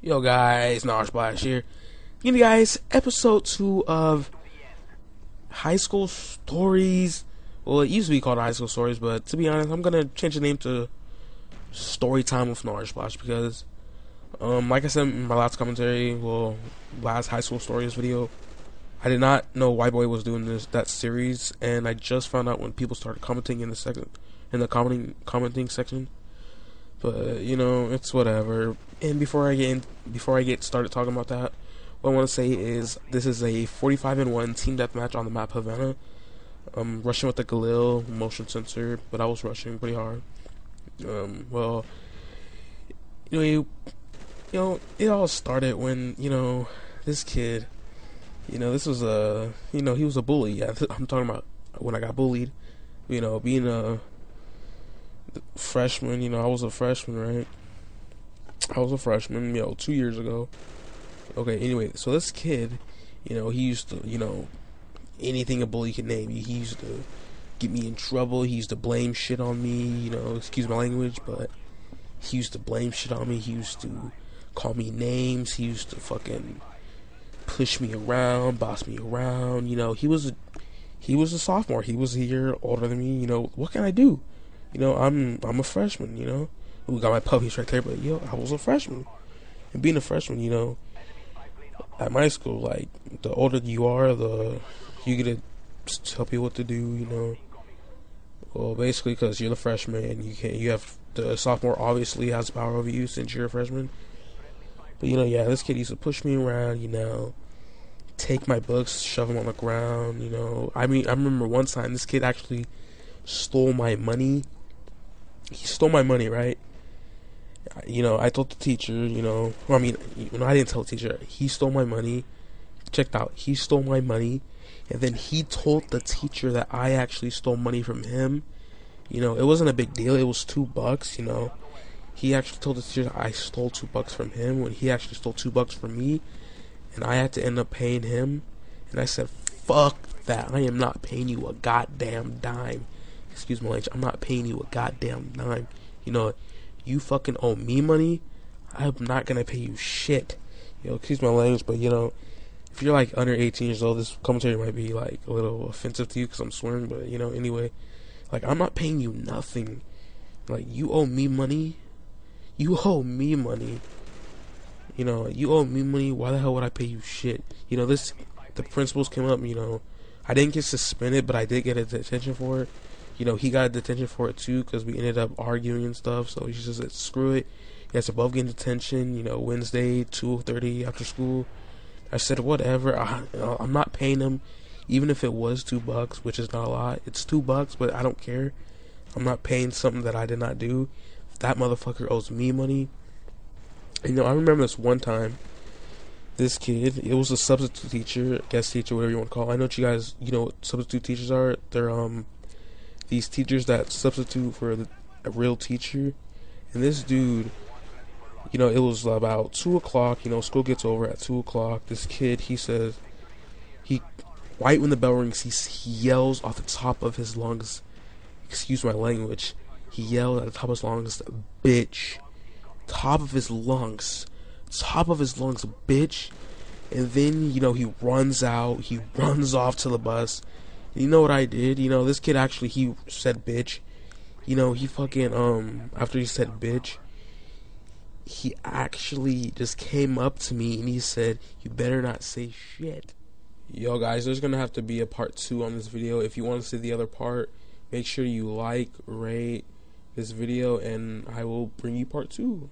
Yo guys, GnarSplash here. You know guys, episode 2 of High School Stories. Well, it used to be called High School Stories, but to be honest, I'm gonna change the name to Story Time with GnarSplash because, like I said in my last commentary, last High School Stories video, I did not know White Boy was doing that series, and I just found out when people started commenting in the commenting section. But you know, it's whatever. And before I get started talking about that, what I want to say is this is a 45-1 team deathmatch on the map Havana. I'm rushing with the Galil motion sensor, but I was rushing pretty hard. Well, it all started when this kid, this was he was a bully. Yeah, I'm talking about when I got bullied. Being a freshman, I was a freshman, right? I was a freshman, 2 years ago. Okay, anyway, so this kid, he used to, anything a bully could name. He used to get me in trouble. He used to blame shit on me, excuse my language, but he used to blame shit on me. He used to call me names. He used to fucking push me around, boss me around. He was a sophomore. He was a year older than me. What can I do? I'm a freshman, We got my puppies right there, but I was a freshman. And being a freshman, at my school, like, the older you are, you get to tell people what to do, Well, basically, because you're the freshman, you have the sophomore obviously has power over you since you're a freshman. But this kid used to push me around, take my books, shove them on the ground, I remember one time this kid actually stole my money. He stole my money, right? I told the teacher, I didn't tell the teacher. He stole my money. Checked out. He stole my money, and then he told the teacher that I actually stole money from him. It wasn't a big deal. It was $2. He actually told the teacher that I stole $2 from him when he actually stole $2 from me, and I had to end up paying him. And I said, "Fuck that! I am not paying you a goddamn dime." Excuse my language. I'm not paying you a goddamn dime. You fucking owe me money. I'm not gonna pay you shit. Excuse my language, but if you're like under 18 years old, this commentary might be like a little offensive to you because I'm swearing. But anyway, like, I'm not paying you nothing. Like, you owe me money. You owe me money. You owe me money. Why the hell would I pay you shit? The principals came up. I didn't get suspended, but I did get a detention for it. He got a detention for it too because we ended up arguing and stuff. So he just said, screw it. He has above getting detention. Wednesday 2:30 after school. I said whatever. I'm not paying him, even if it was $2, which is not a lot. It's $2, but I don't care. I'm not paying something that I did not do. That motherfucker owes me money. And, I remember this one time. This kid, it was a substitute teacher, guest teacher, whatever you want to call it. I know you guys, what substitute teachers are. They're these teachers that substitute for a real teacher. And this dude, it was about 2 o'clock, school gets over at 2 o'clock. This kid, he says, right when the bell rings, he yells off the top of his lungs, excuse my language, he yelled at the top of his lungs, bitch. Top of his lungs, bitch. And then, he runs out, he runs off to the bus. You know what I did? This kid actually, he said bitch. He fucking, after he said bitch, he actually just came up to me and he said, you better not say shit. Yo guys, there's gonna have to be a part 2 on this video. If you want to see the other part, make sure you like, rate this video, and I will bring you part 2.